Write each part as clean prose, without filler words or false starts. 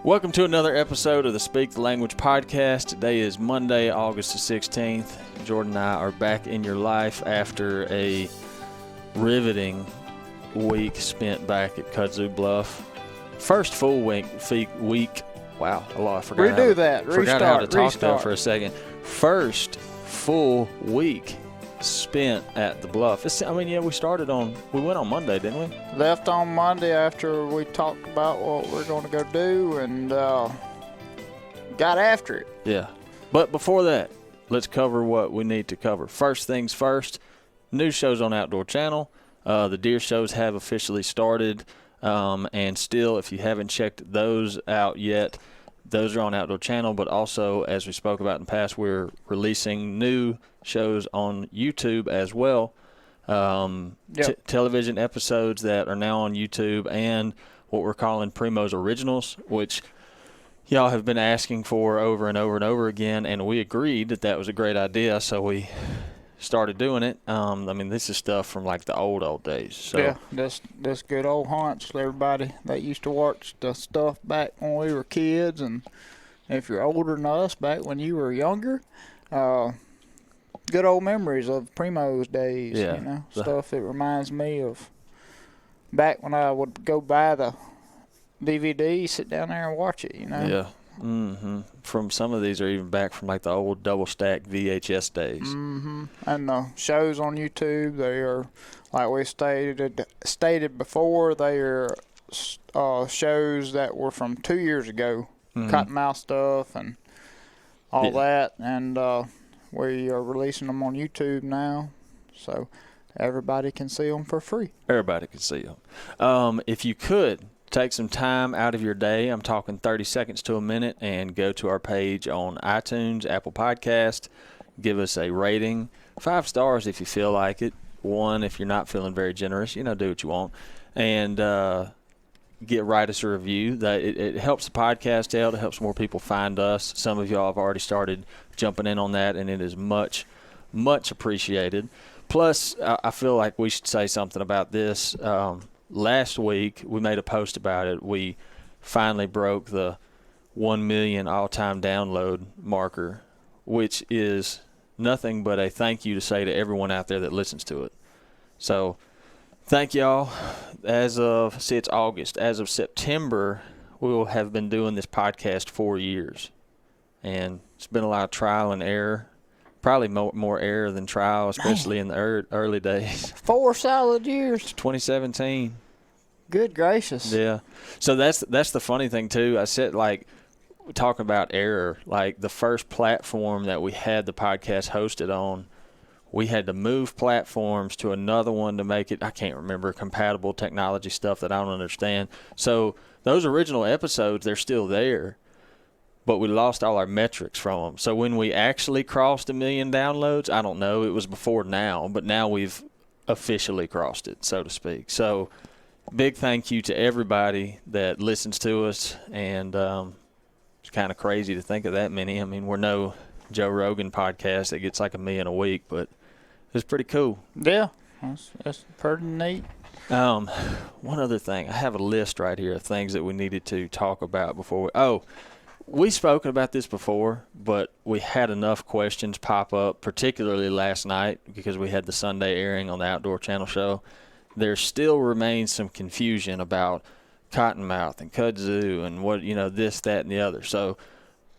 Welcome to another episode of the Speak the Language podcast. Today is Monday, August the 16th. Jordan and I are back in your life after a riveting week spent back at Kudzu Bluff. First full week. Wow, I forgot how to talk there for a second. First full week spent at the Bluff. We went on Monday, didn't we? Left on Monday after we talked about what we're going to go do and got after it. Yeah. But before that, let's cover what we need to cover. First things first, new shows on Outdoor Channel. The deer shows have officially started. And still, if you haven't checked those out yet, those are on Outdoor Channel. But also, as we spoke about in the past, we're releasing new shows on YouTube as well. Television episodes that are now on YouTube and what we're calling Primos Originals, which y'all have been asking for over and over and over again, and we agreed that was a great idea, so we started doing it. This is stuff from like the old days. So. Yeah, that's good old haunts. Everybody that used to watch the stuff back when we were kids, and if you're older than us, back when you were younger, good old memories of Primos days. Yeah. Stuff that reminds me of back when I would go buy the DVD, sit down there and watch it. Yeah. Mm-hmm. From some of these are even back from like the old double stack VHS days. Mm-hmm. And the shows on YouTube, they are, like we stated before, they are shows that were from 2 years ago. Mm-hmm. Cottonmouth stuff and all that, and we are releasing them on YouTube now, so everybody can see them for free. Everybody can see them. If you could take some time out of your day, I'm talking 30 seconds to a minute, and go to our page on iTunes, Apple Podcast, give us a rating. 5 stars if you feel like it. 1 if you're not feeling very generous. Do what you want. And write us a review. It helps the podcast out. It helps more people find us. Some of y'all have already started jumping in on that, and it is much, much appreciated. Plus, I feel like we should say something about this. Last week, we made a post about it. We finally broke the 1 million all-time download marker, which is nothing but a thank you to say to everyone out there that listens to it. So, thank y'all. It's August. As of September, we will have been doing this podcast 4 years. And it's been a lot of trial and error. Probably more error than trial, especially in the early days. 4 solid years. It's 2017. Good gracious. Yeah. So that's the funny thing, too. I said, talking about error, the first platform that we had the podcast hosted on, we had to move platforms to another one to make it, I can't remember, compatible technology stuff that I don't understand. So those original episodes, they're still there. But we lost all our metrics from them. So when we actually crossed 1 million downloads, I don't know. It was before now, but now we've officially crossed it, so to speak. So big thank you to everybody that listens to us. And it's kind of crazy to think of that many. We're no Joe Rogan podcast that gets like 1 million a week, but it's pretty cool. Yeah, that's pretty neat. One other thing. I have a list right here of things that we needed to talk about before we've spoken about this before, but we had enough questions pop up, particularly last night because we had the Sunday airing on the Outdoor Channel show. There still remains some confusion about Cottonmouth and Kudzu and what, this, that, and the other. So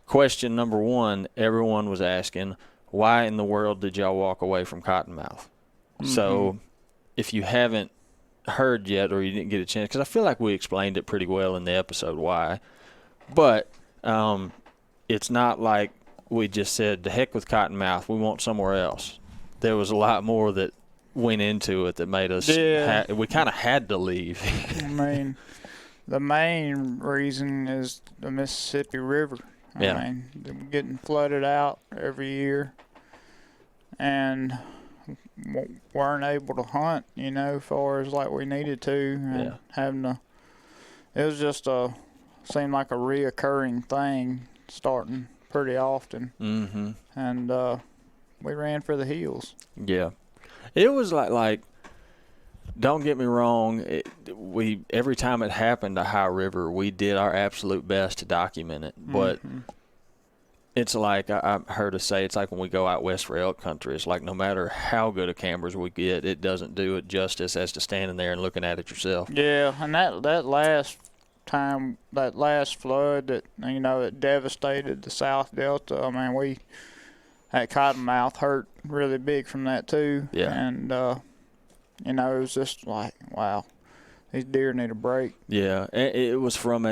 question number 1, everyone was asking, why in the world did y'all walk away from Cottonmouth? Mm-hmm. So if you haven't heard yet or you didn't get a chance, because I feel like we explained it pretty well in the episode why, but it's not like we just said, the heck with Cottonmouth, we want somewhere else. There was a lot more that went into it that made us, we kind of had to leave. The main reason is the Mississippi River. Getting flooded out every year and weren't able to hunt, far as like we needed to. And it was just seemed like a reoccurring thing starting pretty often. Mm-hmm. And we ran for the hills. Yeah. It was like don't get me wrong. Every time it happened to High River, we did our absolute best to document it. But it's like I heard us say, it's like when we go out west for elk country. It's like no matter how good a cameras we get, it doesn't do it justice as to standing there and looking at it yourself. Yeah, and that last time, that last flood that, you know, it devastated the South Delta. I mean, we at Cottonmouth hurt really big from that too. Yeah. And you know, it was just like, wow, these deer need a break. Yeah, it was from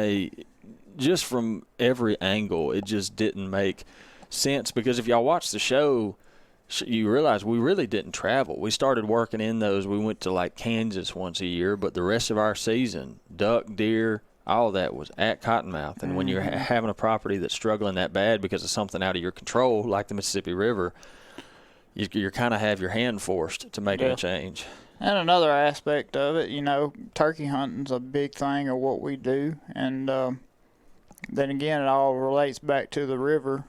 every angle. It just didn't make sense, because if y'all watch the show, you realize we really didn't travel. We started working in those. We went to like Kansas once a year, but the rest of our season, duck, deer, all that was at Cottonmouth. And when you're having a property that's struggling that bad because of something out of your control, like the Mississippi River, you kind of have your hand forced to making a change. And another aspect of it, you know, turkey hunting's a big thing of what we do. And then again, it all relates back to the river.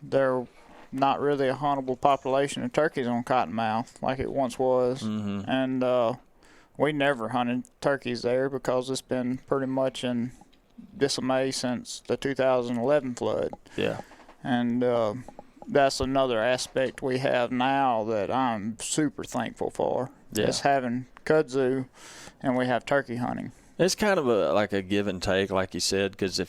There not really a huntable population of turkeys on Cottonmouth like it once was. And we never hunted turkeys there because it's been pretty much in disarray since the 2011 flood. Yeah. And that's another aspect we have now that I'm super thankful for. Yeah. Is having kudzu, and we have turkey hunting. It's kind of like a give and take, like you said, because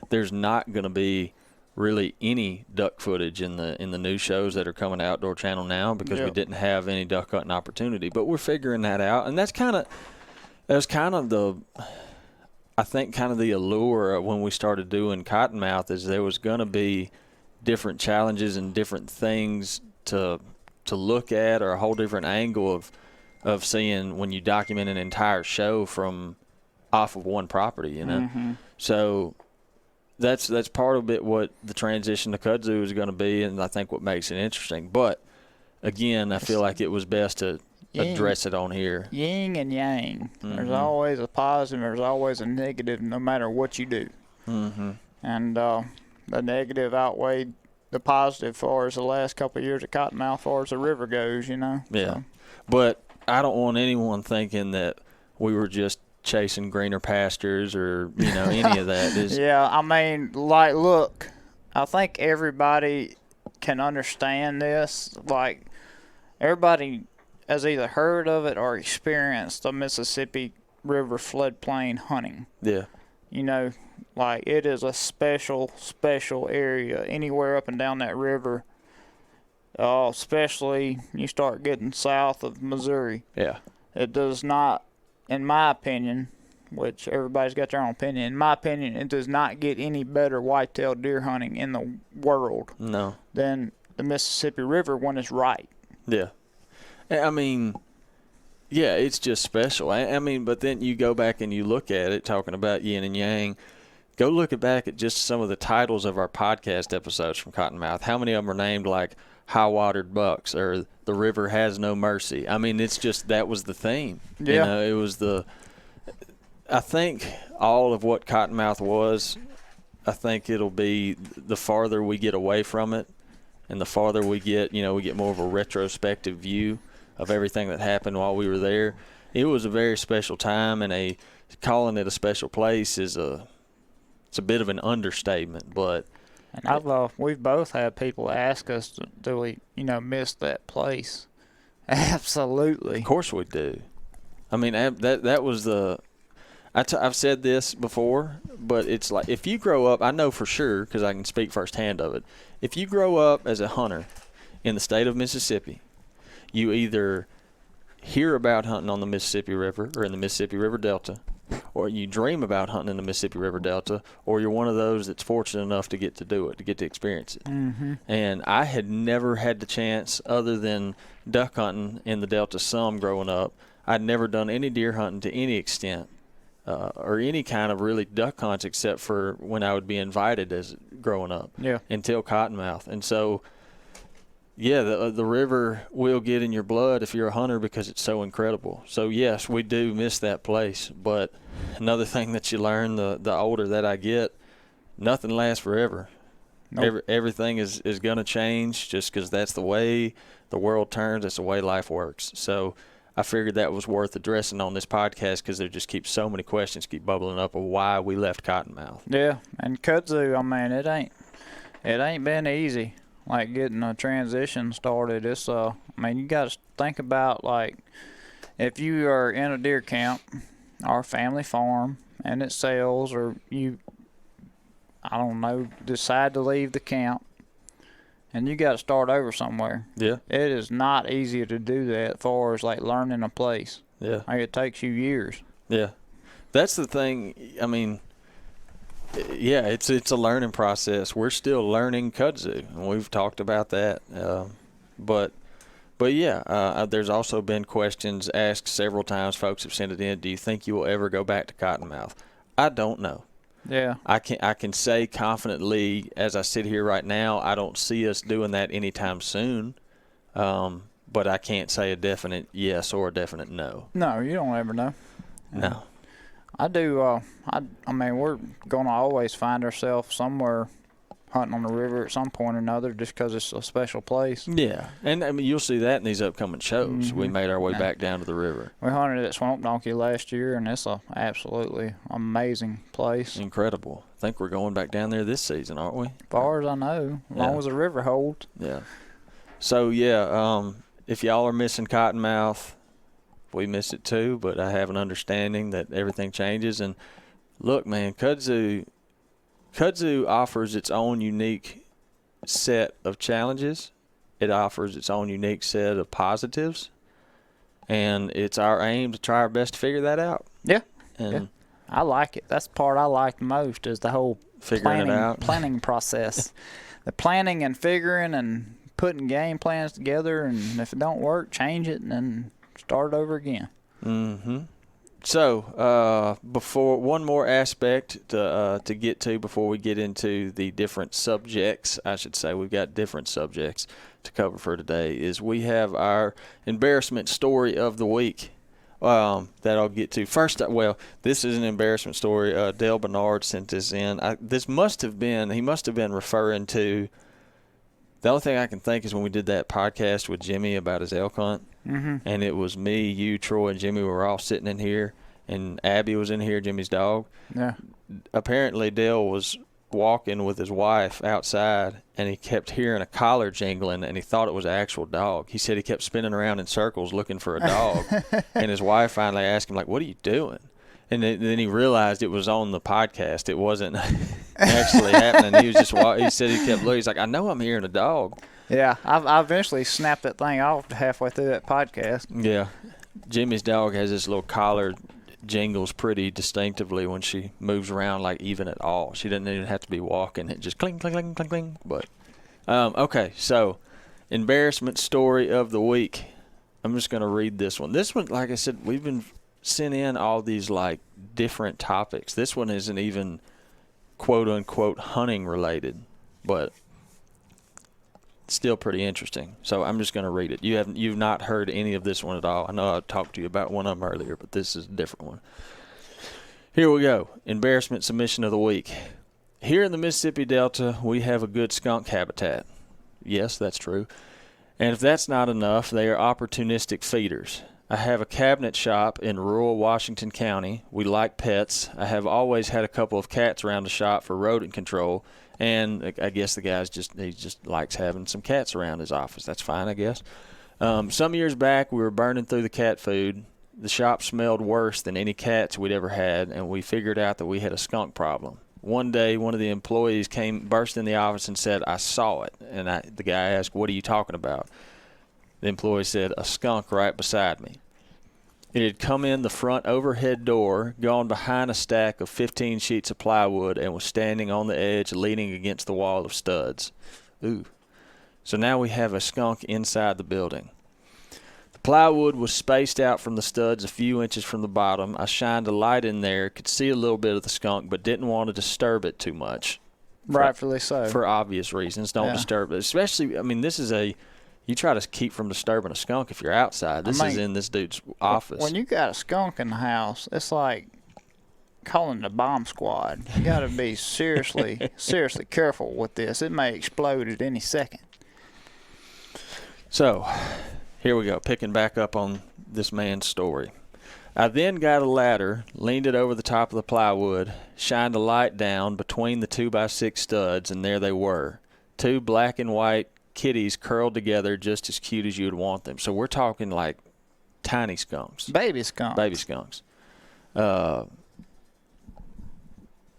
there's not going to be really any duck footage in the new shows that are coming to Outdoor Channel now, because we didn't have any duck hunting opportunity. But we're figuring that out, and that's kind of the allure of when we started doing Cottonmouth, is there was going to be different challenges and different things to look at, or a whole different angle of seeing when you document an entire show from off of one property, you know. So that's part of it, what the transition to kudzu is going to be, and I think what makes it interesting. But again, I feel like it was best to address it on here. Yin and yang. There's always a positive, there's always a negative, no matter what you do. And the negative outweighed the positive for us the last couple of years at Cottonmouth, far as the river goes, you know. Yeah. So. But I don't want anyone thinking that we were just chasing greener pastures or, you know, any of that. Yeah, I mean, like, look, I think everybody can understand this. Like, everybody has either heard of it or experienced the Mississippi River floodplain hunting. Yeah. You know, like, it is a special area anywhere up and down that river. Especially you start getting south of Missouri. Yeah. It does not, in my opinion, which everybody's got their own opinion, in my opinion, it does not get any better whitetail deer hunting in the world than the Mississippi River when it's right. Yeah. I mean, yeah, it's just special. I mean, but then you go back and you look at it, talking about yin and yang. Go look back at just some of the titles of our podcast episodes from Cottonmouth. How many of them are named like high-watered bucks or the river has no mercy? I mean, it's just, that was the theme. Yeah. You know, it was I think all of what Cottonmouth was, I think it'll be the farther we get away from it and the farther we get, you know, we get more of a retrospective view of everything that happened while we were there. It was a very special time, and calling it a special place is it's a bit of an understatement, but. And we've both had people ask us, do we, you know, miss that place? Absolutely. Of course we do. I mean, that was I've said this before, but it's like, if you grow up, I know for sure, because I can speak firsthand of it, if you grow up as a hunter in the state of Mississippi, you either hear about hunting on the Mississippi River or in the Mississippi River Delta, or you dream about hunting in the Mississippi River Delta, or you're one of those that's fortunate enough to get to do it, to get to experience it. And I had never had the chance, other than duck hunting in the Delta some growing up. I'd never done any deer hunting to any extent, or any kind of really duck hunts, except for when I would be invited as growing up, until Cottonmouth. And so, yeah, the river will get in your blood if you're a hunter, because it's so incredible. So, yes, we do miss that place. But another thing that you learn the older that I get, nothing lasts forever. Nope. Everything is going to change, just because that's the way the world turns. That's the way life works. So I figured that was worth addressing on this podcast because there just keeps so many questions keep bubbling up of why we left Cottonmouth. Yeah, and kudzu, I mean, it ain't been easy. Like getting a transition started. It's I mean, you got to think about like if you are in a deer camp or a family farm and it sells, or you, I don't know, decide to leave the camp. And you got to start over somewhere. Yeah. It is not easy to do that as far as like learning a place. Yeah. Like it takes you years. Yeah. That's the thing. I mean, yeah, it's a learning process. We're still learning kudzu, and we've talked about that. But yeah, there's also been questions asked several times. Folks have sent it in. Do you think you will ever go back to Cottonmouth? I don't know. Yeah. I can say confidently, as I sit here right now, I don't see us doing that anytime soon. But I can't say a definite yes or a definite no. No, you don't ever know. No. I do. I mean, we're gonna always find ourselves somewhere hunting on the river at some point or another, just because it's a special place. Yeah, and I mean you'll see that in these upcoming shows. We made our way back down to the river. We hunted at Swamp Donkey last year, and it's a absolutely amazing place. Incredible. I think we're going back down there this season, aren't we? As far as I know, as long as the river holds. Yeah. So yeah, if y'all are missing Cottonmouth, we miss it too. But I have an understanding that everything changes. And look, man, Kudzu offers its own unique set of challenges. It offers its own unique set of positives, and it's our aim to try our best to figure that out. Yeah. And yeah. I like it. That's the part I like the most is the whole planning process. The planning and figuring and putting game plans together, and if it don't work, change it and then start over again. Mm-hmm. So, before one more aspect to get to before we get into the different subjects, I should say we've got different subjects to cover for today, is we have our embarrassment story of the week that I'll get to. First, well, this is an embarrassment story. Dale Bernard sent this in. He must have been referring to, the only thing I can think is when we did that podcast with Jimmy about his elk hunt. Mm-hmm. And it was me, you, Troy, and Jimmy. We were all sitting in here, and Abby was in here, Jimmy's dog. Yeah. Apparently, Dale was walking with his wife outside, and he kept hearing a collar jingling, and he thought it was an actual dog. He said he kept spinning around in circles looking for a dog, and his wife finally asked him, like, what are you doing? And then he realized it was on the podcast. It wasn't actually happening. He was just he said he kept looking. He's like, I know I'm hearing a dog. Yeah, I eventually snapped that thing off halfway through that podcast. Yeah. Jimmy's dog has this little collar, jingles pretty distinctively when she moves around, like even at all. She doesn't even have to be walking. It just cling, cling, cling, cling, cling. But, okay, so embarrassment story of the week. I'm just going to read this one. This one, like I said, we've been sent in all these, like, different topics. This one isn't even quote-unquote hunting related, but still pretty interesting. So I'm just going to read it. You've not heard any of this one at all. I know I talked to you about one of them earlier, but this is a different one. Here we go. Embarrassment submission of the week. Here in the Mississippi Delta, we have a good skunk habitat. Yes, that's true. And if that's not enough, they are opportunistic feeders. I have a cabinet shop in rural Washington County. We like pets. I have always had a couple of cats around the shop for rodent control. And I guess the guy's he just likes having some cats around his office. That's fine, I guess. Some years back, we were burning through the cat food. The shop smelled worse than any cats we'd ever had, and we figured out that we had a skunk problem. One day, one of the employees burst in the office and said, I saw it. And the guy asked, what are you talking about? The employee said, a skunk right beside me. It had come in the front overhead door, gone behind a stack of 15 sheets of plywood, and was standing on the edge, leaning against the wall of studs. Ooh. So now we have a skunk inside the building. The plywood was spaced out from the studs a few inches from the bottom. I shined a light in there, could see a little bit of the skunk, but didn't want to disturb it too much. Rightfully so. For obvious reasons. Don't disturb it. Especially, I mean, this is you try to keep from disturbing a skunk if you're outside. This is in this dude's office. When you got a skunk in the house, it's like calling the bomb squad. You got to be seriously careful with this. It may explode at any second. So, here we go. Picking back up on this man's story. I then got a ladder, leaned it over the top of the plywood, shined a light down between the 2x6 studs, and there they were. 2 black and white kitties curled together just as cute as you would want them. So we're talking like tiny skunks. Baby skunks. Baby skunks.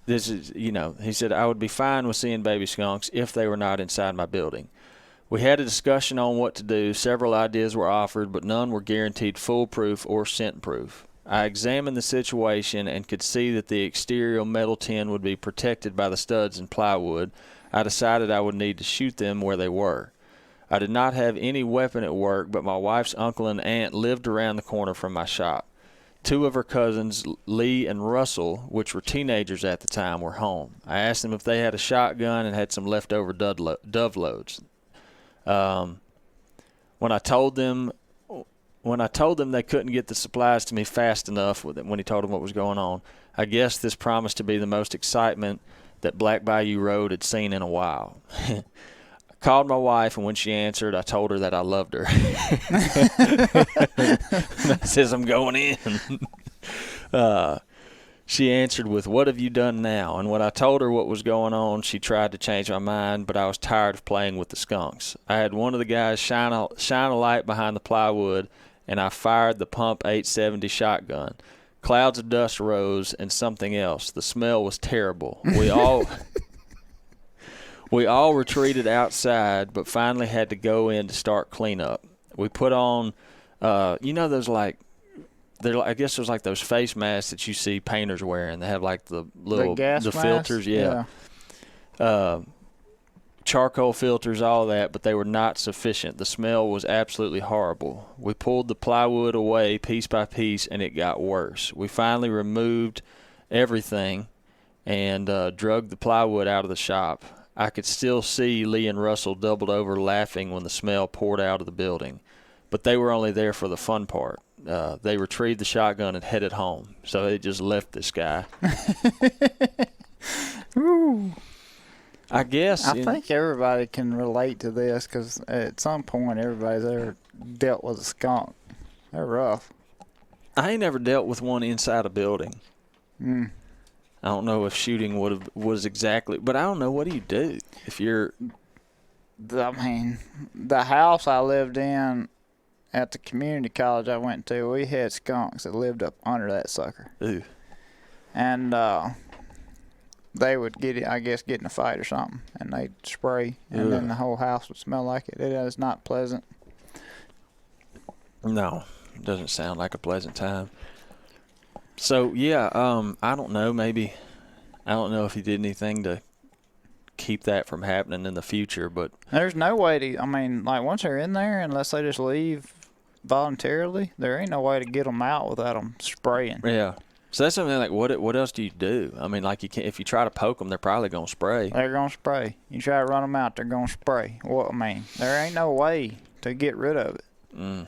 This is, he said, I would be fine with seeing baby skunks if they were not inside my building. We had a discussion on what to do. Several ideas were offered, but none were guaranteed foolproof or scent-proof. I examined the situation and could see that the exterior metal tin would be protected by the studs and plywood. I decided I would need to shoot them where they were. I did not have any weapon at work, but my wife's uncle and aunt lived around the corner from my shop. 2 of her cousins, Lee and Russell, which were teenagers at the time, were home. I asked them if they had a shotgun and had some leftover dove loads. When I told them they couldn't get the supplies to me fast enough, when he told them what was going on, I guess this promised to be the most excitement that Black Bayou Road had seen in a while. I called my wife, and when she answered, I told her that I loved her. I says, I'm going in. She answered with, what have you done now? And when I told her what was going on, she tried to change my mind, but I was tired of playing with the skunks. I had one of the guys shine a light behind the plywood, and I fired the Pump 870 shotgun. Clouds of dust rose, and something else. The smell was terrible. We all retreated outside, but finally had to go in to start cleanup. We put on, those I guess there's like those face masks that you see painters wearing. They have like the little the filters, yeah. Charcoal filters, all that, but they were not sufficient. The smell was absolutely horrible. We pulled the plywood away piece by piece, and it got worse. We finally removed everything and drug the plywood out of the shop. I could still see Lee and Russell doubled over laughing when the smell poured out of the building, but they were only there for the fun part. They retrieved the shotgun and headed home, so they just left this guy. Ooh. I guess. I think everybody can relate to this because at some point everybody's ever dealt with a skunk. They're rough. I ain't never dealt with one inside a building. Mm. I don't know if shooting was exactly, but I don't know, what do you do if you're. The house I lived in at the community college I went to, we had skunks that lived up under that sucker. Ooh. And they would get in a fight or something, and they'd spray, and then the whole house would smell like it. It is not pleasant. No, it doesn't sound like a pleasant time. So, yeah, I don't know, I don't know if he did anything to keep that from happening in the future, but. There's no way to, once they're in there, unless they just leave voluntarily, there ain't no way to get them out without them spraying. Yeah. So that's something like, what else do you do? You can't, if you try to poke them, they're probably going to spray. They're going to spray. You try to run them out, they're going to spray. There ain't no way to get rid of it. Mm.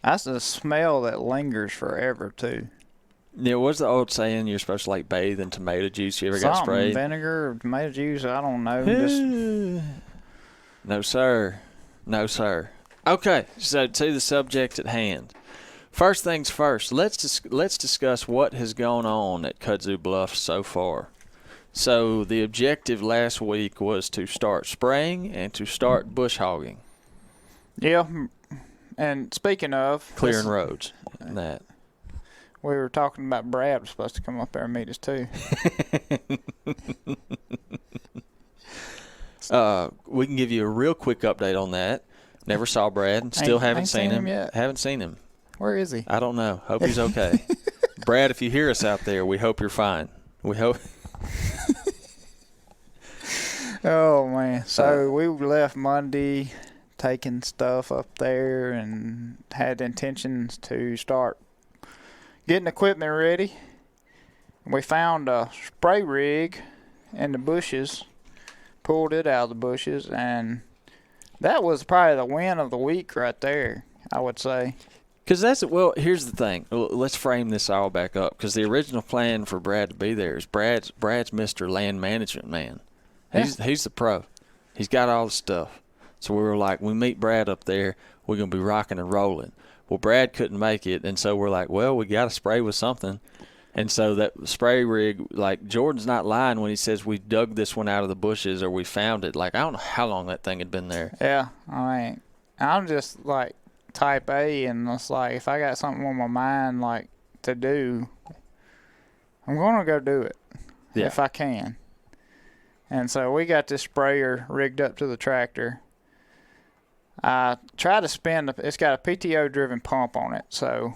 That's a smell that lingers forever, too. Yeah, what's the old saying? You're supposed to, bathe in tomato juice. You ever got sprayed? Vinegar or tomato juice, I don't know. No, sir. No, sir. Okay, so to the subject at hand. First things first, let's discuss what has gone on at Kudzu Bluff so far. So the objective last week was to start spraying and to start bush hogging. Yeah, and speaking of... Clearing roads and that. We were talking about Brad was supposed to come up there and meet us too. We can give you a real quick update on that. Never saw Brad. Still haven't seen him yet. Haven't seen him. Where is he? I don't know. Hope he's okay. Brad, if you hear us out there, we hope you're fine. We hope. Oh, man. So we left Monday taking stuff up there and had intentions to start getting equipment ready. We found a spray rig in the bushes, pulled it out of the bushes, and that was probably the win of the week right there, I would say. Because here's the thing. Let's frame this all back up. Because the original plan for Brad to be there is Brad's Mr. Land Management man. He's the pro. He's got all the stuff. So we were like, we meet Brad up there, we're going to be rocking and rolling. Well, Brad couldn't make it, and so we're like, well, we got to spray with something. And so that spray rig, like, Jordan's not lying when he says we dug this one out of the bushes or we found it. Like, I don't know how long that thing had been there. Yeah, I mean, I'm just, like, type A, and it's like, if I got something on my mind, like, to do, I'm going to go do it if I can. And so we got this sprayer rigged up to the tractor. I try to spin it's got a PTO-driven pump on it, so...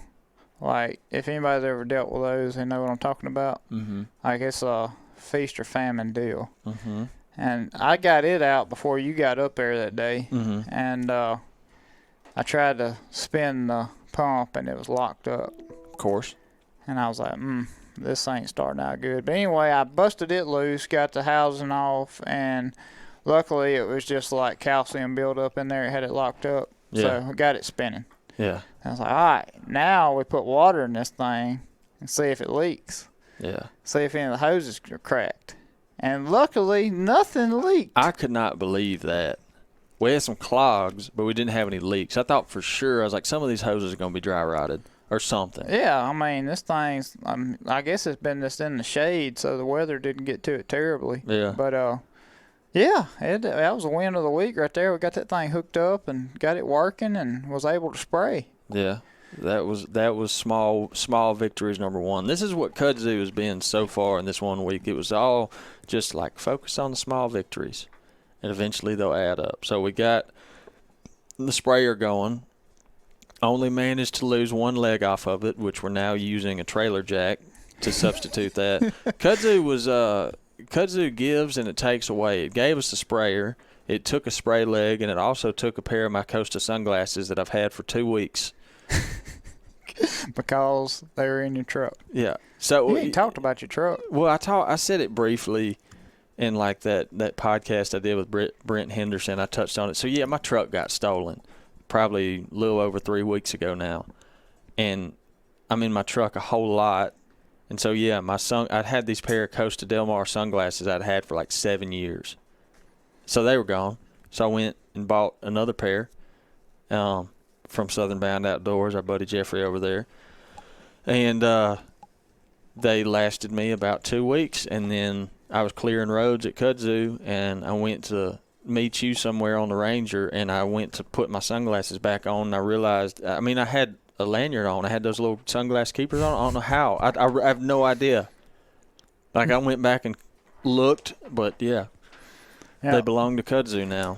Like, if anybody's ever dealt with those, they know what I'm talking about. Mm-hmm. Like, it's a feast or famine deal. Mm-hmm. And I got it out before you got up there that day. Mm-hmm. And I tried to spin the pump, and it was locked up. Of course. And I was like, this ain't starting out good. But anyway, I busted it loose, got the housing off, and luckily it was just like calcium buildup in there. It had it locked up. Yeah. So I got it spinning. Yeah. I was like, all right, now we put water in this thing and see if it leaks. Yeah. See if any of the hoses are cracked. And luckily, nothing leaked. I could not believe that. We had some clogs, but we didn't have any leaks. I thought for sure, I was like, some of these hoses are going to be dry rotted or something. Yeah, I mean, this thing's, I guess it's been just in the shade, so the weather didn't get to it terribly. Yeah. But, yeah, that was the win of the week right there. We got that thing hooked up and got it working and was able to spray. Yeah, that was small victories number one. This is what Kudzu has been so far in this 1 week. It was all just like focus on the small victories, and eventually they'll add up. So we got the sprayer going. Only managed to lose one leg off of it, which we're now using a trailer jack to substitute that. Kudzu gives and it takes away. It gave us a sprayer. It took a spray leg, and it also took a pair of my Costa sunglasses that I've had for 2 weeks. Because they were in your truck. Yeah. So you ain't talked about your truck. Well, I said it briefly in like that podcast I did with Brent Henderson. I touched on it. So yeah, my truck got stolen probably a little over 3 weeks ago now, and I'm in my truck a whole lot. And so yeah, I'd had these pair of Costa Del Mar sunglasses I'd had for like 7 years. So they were gone. So I went and bought another pair. From Southern Bound Outdoors, our buddy Jeffrey over there. And they lasted me about 2 weeks, and then I was clearing roads at Kudzu, and I went to meet you somewhere on the Ranger, and I went to put my sunglasses back on, and I realized, I had a lanyard on. I had those little sunglass keepers on. I don't know how. I have no idea. Like, I went back and looked, but yeah. They belong to Kudzu now.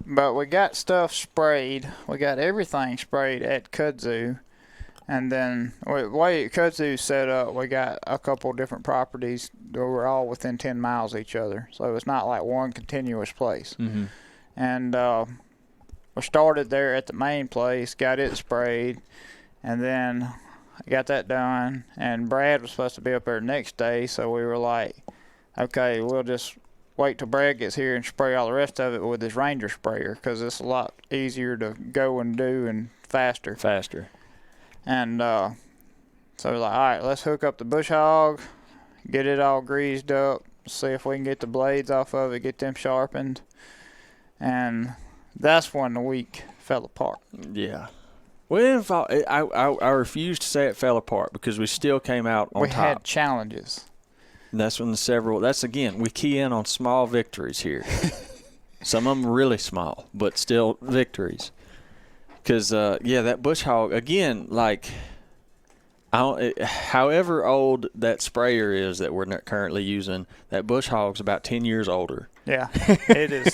But we got stuff sprayed. We got everything sprayed at Kudzu. And then the way Kudzu's set up, we got a couple different properties that were all within 10 miles of each other. So it's not like one continuous place. Mm-hmm. And we started there at the main place, got it sprayed, and then I got that done. And Brad was supposed to be up there next day, so we were like, okay, we'll just wait till Brad gets here and spray all the rest of it with his Ranger sprayer, because it's a lot easier to go and do and faster. And so we're like, all right, let's hook up the bush hog, get it all greased up, see if we can get the blades off of it, get them sharpened. And that's when the week fell apart. Yeah. Well, I refuse to say it fell apart because we still came out on top. We had challenges. And that's when that's again, we key in on small victories here. Some of them really small, but still victories. Because, that bush hog, again, like, however old that sprayer is that we're not currently using, that bush hog's about 10 years older. Yeah, it is.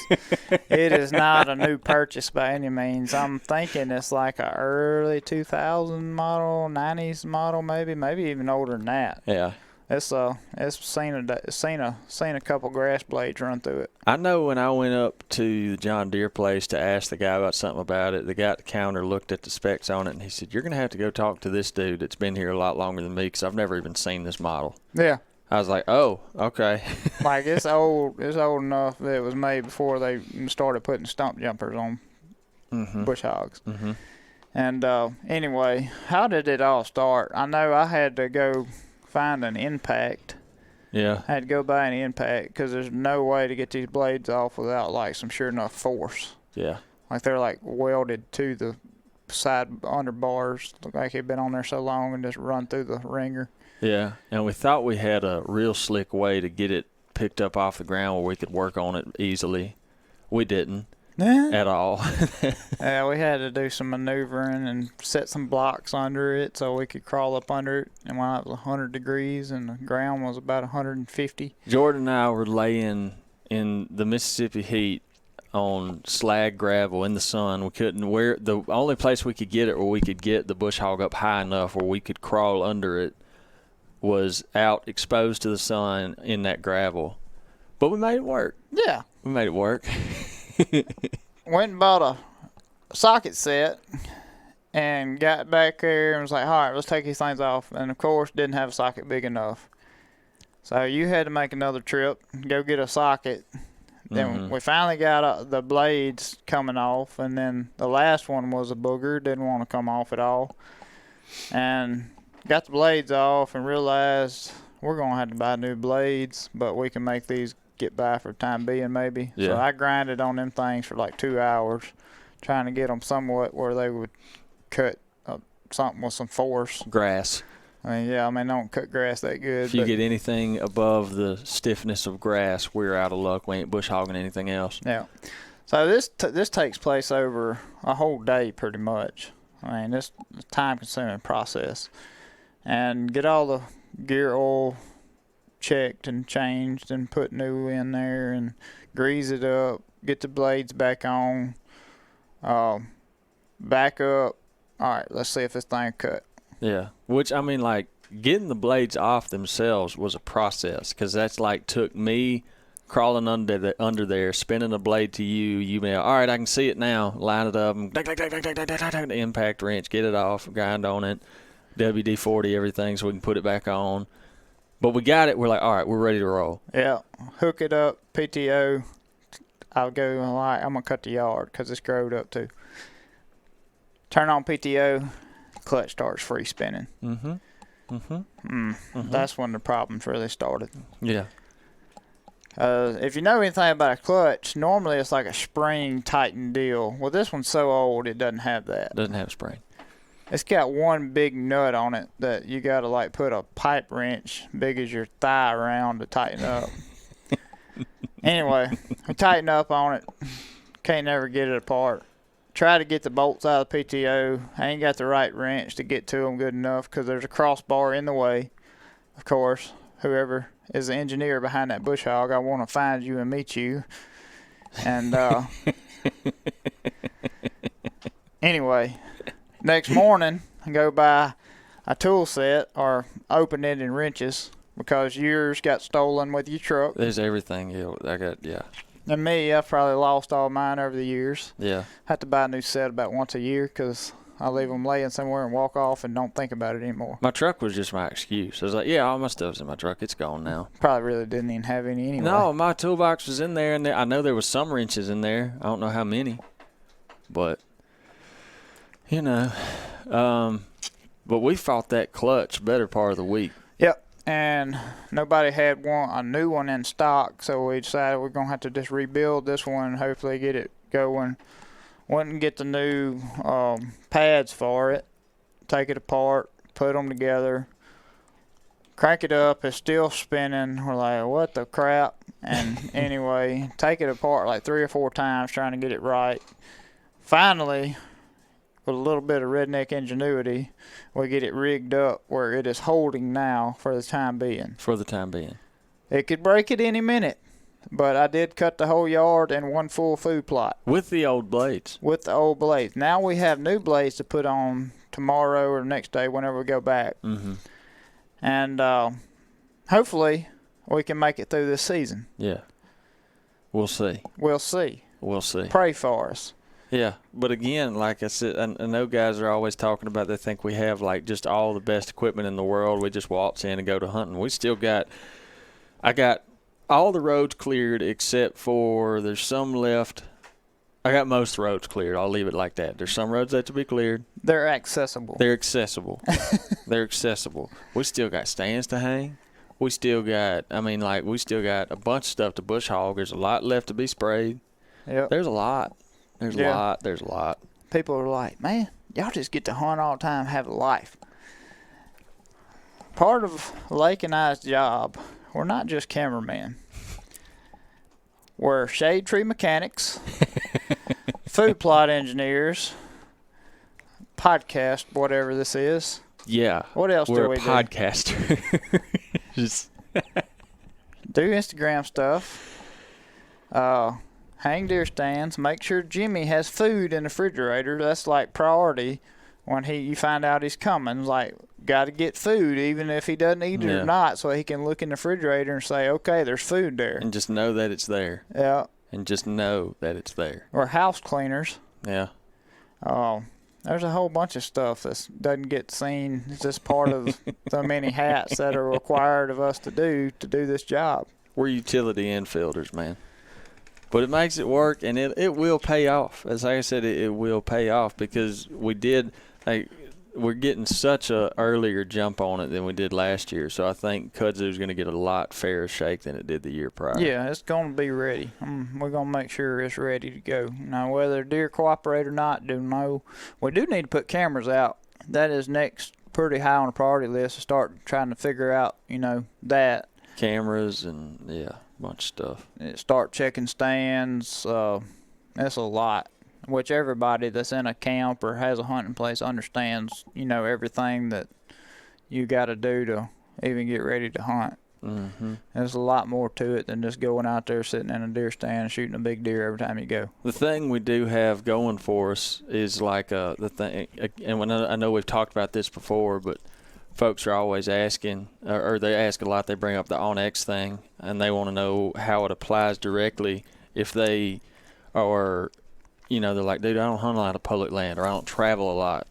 It is not a new purchase by any means. I'm thinking it's like a early 2000 model, 90s model, maybe even older than that. Yeah. It's seen a couple grass blades run through it. I know when I went up to the John Deere place to ask the guy about something about it, the guy at the counter looked at the specs on it, and he said, "You're going to have to go talk to this dude that's been here a lot longer than me because I've never even seen this model." Yeah. I was like, "Oh, okay." Like, it's old enough that it was made before they started putting stump jumpers on bush hogs. Mm-hmm. And anyway, how did it all start? I know I had to go find an impact. Yeah. I had to go buy an impact because there's no way to get these blades off without like some sure enough force. Yeah. Like they're like welded to the side under bars. Looked like he'd been on there so long and just run through the ringer. Yeah, and we thought we had a real slick way to get it picked up off the ground where we could work on it easily. We didn't at all. Yeah, we had to do some maneuvering and set some blocks under it so we could crawl up under it. And when it was 100 degrees and the ground was about 150. Jordan and I were laying in the Mississippi heat on slag gravel in the sun. We couldn't the only place we could get it where we could get the bush hog up high enough where we could crawl under it was out exposed to the sun in that gravel. But we made it work. Yeah. We made it work. Went and bought a socket set and got back there and was like, all right, let's take these things off. And, of course, didn't have a socket big enough. So you had to make another trip, go get a socket. Then we finally got the blades coming off, and then the last one was a booger, didn't want to come off at all. And got the blades off and realized we're going to have to buy new blades, but we can make these get by for the time being maybe. Yeah. So I grinded on them things for like 2 hours trying to get them somewhat where they would cut something with some force. Grass. I mean, I don't cut grass that good. If you get anything above the stiffness of grass, we're out of luck. We ain't bush hogging anything else. Yeah. So this takes place over a whole day pretty much. I mean, it's a time-consuming process. And get all the gear oil checked and changed and put new in there and grease it up, get the blades back on, back up. All right, let's see if this thing cut. Yeah, which, I mean, like, getting the blades off themselves was a process because that's like took me crawling under there, spinning a blade to you be all right, I can see it now, line it up, and the impact wrench, get it off, grind on it, WD-40 everything so we can put it back on. But we got it. We're like, all right, we're ready to roll. Yeah, hook it up, PTO. I'll go, all right, I'm going to cut the yard because it's growed up too. Turn on PTO. Clutch starts free spinning. That's when the problems really started. Yeah. If you know anything about a clutch, normally it's like a spring tightened deal. Well, this one's so old it doesn't have that. Doesn't have spring. It's got one big nut on it that you got to like put a pipe wrench big as your thigh around to tighten up. Anyway, we tighten up on it. Can't never get it apart. Try to get the bolts out of the PTO. I ain't got the right wrench to get to them good enough because there's a crossbar in the way. Of course, whoever is the engineer behind that bush hog, I want to find you and meet you. And anyway, next morning, I go buy a tool set or open-ended wrenches because yours got stolen with your truck. There's everything. Yeah. And me, I've probably lost all mine over the years. Yeah. Have to buy a new set about once a year because I leave them laying somewhere and walk off and don't think about it anymore. My truck was just my excuse. I was like, yeah, all my stuff's in my truck. It's gone now. Probably really didn't even have any anyway. No, my toolbox was in there, and I know there was some wrenches in there. I don't know how many. But, you know, but we fought that clutch better part of the week. Yep. And nobody had a new one in stock, so we decided we're going to have to just rebuild this one and hopefully get it going. Went and get the new pads for it, take it apart, put them together, crank it up. It's still spinning. We're like, what the crap? And anyway, take it apart like 3 or 4 times trying to get it right. Finally, with a little bit of redneck ingenuity, we get it rigged up where it is holding now for the time being. For the time being. It could break it any minute, but I did cut the whole yard and one full food plot. With the old blades. With the old blades. Now we have new blades to put on tomorrow or next day whenever we go back. Mm-hmm. And hopefully we can make it through this season. Yeah. We'll see. We'll see. We'll see. Pray for us. Yeah, but again, like I said, I know guys are always talking about they think we have like just all the best equipment in the world. We just waltz in and go to hunting. We still I got all the roads cleared except for there's some left. I got most roads cleared. I'll leave it like that. There's some roads that have to be cleared. They're accessible. They're accessible. They're accessible. We still got stands to hang. We still got a bunch of stuff to bush hog. There's a lot left to be sprayed. Yep. There's a lot. There's a lot. People are like, man, y'all just get to hunt all the time, have a life. Part of Lake and I's job, we're not just cameramen. We're shade tree mechanics, food plot engineers, podcast, whatever this is. Yeah. What else do we do? We're a podcaster. Just do Instagram stuff. Hang deer stands. Make sure Jimmy has food in the refrigerator. That's like priority when you find out he's coming. Like, got to get food, even if he doesn't eat it or not, so he can look in the refrigerator and say, okay, there's food there. And just know that it's there. Yeah. And just know that it's there. We're house cleaners. Yeah. There's a whole bunch of stuff that doesn't get seen. It's just part of the many hats that are required of us to do this job. We're utility infielders, man. But it makes it work, and it will pay off. As I said, it will pay off because we're getting such a earlier jump on it than we did last year. So I think Kudzu's going to get a lot fairer shake than it did the year prior. Yeah, it's going to be ready. We're going to make sure it's ready to go. Now, whether deer cooperate or not, don't know. We do need to put cameras out. That is next pretty high on the priority list to start trying to figure out, that. Cameras and, a bunch of stuff. Start checking stands. That's a lot. Which everybody that's in a camp or has a hunting place understands, everything that you got to do to even get ready to hunt. Mm-hmm. There's a lot more to it than just going out there sitting in a deer stand and shooting a big deer every time you go. The thing we do have going for us is like the thing, and I know we've talked about this before, but folks are always asking, or they ask a lot, they bring up the Onyx thing, and they want to know how it applies directly if they are, they're like, dude, I don't hunt a lot of public land, or I don't travel a lot.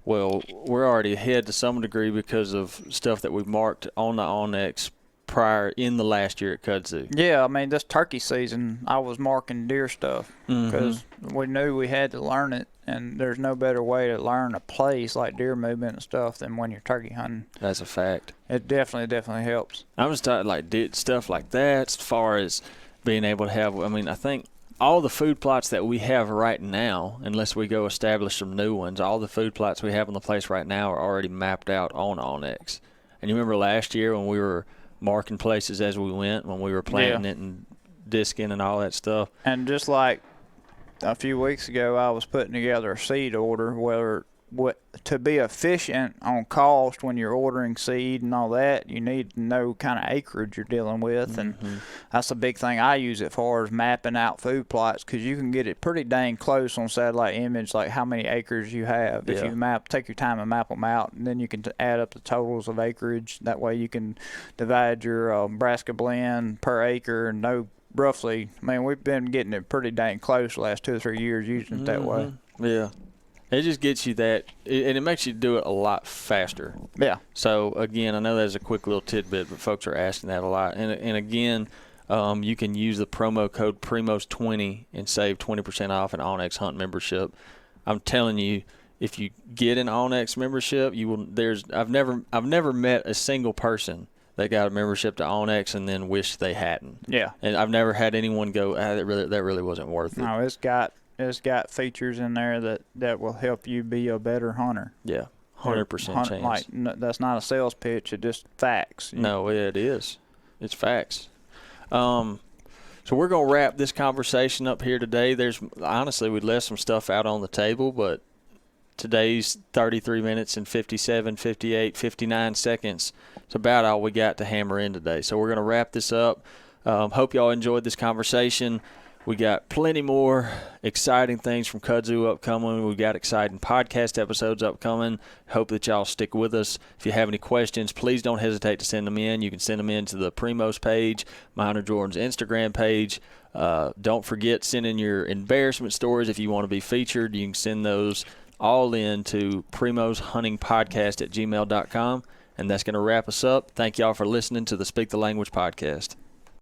Well, we're already ahead to some degree because of stuff that we've marked on the Onyx prior in the last year at Kudzu. Yeah, this turkey season, I was marking deer stuff because we knew we had to learn it, and there's no better way to learn a place like deer movement and stuff than when you're turkey hunting. That's a fact. It definitely helps. I was talking like stuff like that as far as being able to have, I think all the food plots that we have right now, unless we go establish some new ones, all the food plots we have in the place right now are already mapped out on Onyx. And you remember last year when we were marking places as we went, when we were planting it and disking and all that stuff. And just like a few weeks ago, I was putting together a seed order, to be efficient on cost when you're ordering seed and all that, you need to know kind of acreage you're dealing with. And that's a big thing I use it for, is mapping out food plots, because you can get it pretty dang close on satellite image, like how many acres you have. If you take your time and map them out, and then you can add up the totals of acreage. That way you can divide your Nebraska blend per acre and know roughly. We've been getting it pretty dang close the last 2 or 3 years using it that way. Yeah. It just gets you that, and it makes you do it a lot faster. Yeah. So, again, I know that's a quick little tidbit, but folks are asking that a lot. And again, you can use the promo code Primos20 and save 20% off an Onyx Hunt membership. I'm telling you, if you get an Onyx membership, you will. I've never met a single person that got a membership to Onyx and then wished they hadn't. Yeah. And I've never had anyone go, that really wasn't worth it. No, it's got features in there that will help you be a better hunter. Yeah, 100% chance. That's not a sales pitch. It's just facts. No, it is. It's facts. So we're going to wrap this conversation up here today. Honestly, we left some stuff out on the table, but today's 33 minutes and 57, 58, 59 seconds is about all we got to hammer in today. So we're going to wrap this up. Hope y'all enjoyed this conversation. We got plenty more exciting things from Kudzu upcoming. We got exciting podcast episodes upcoming. Hope that y'all stick with us. If you have any questions, please don't hesitate to send them in. You can send them in to the Primos page, my Hunter Jordan's Instagram page. Don't forget, send in your embarrassment stories if you want to be featured. You can send those all in to primoshuntingpodcast@gmail.com. And that's going to wrap us up. Thank y'all for listening to the Speak the Language podcast.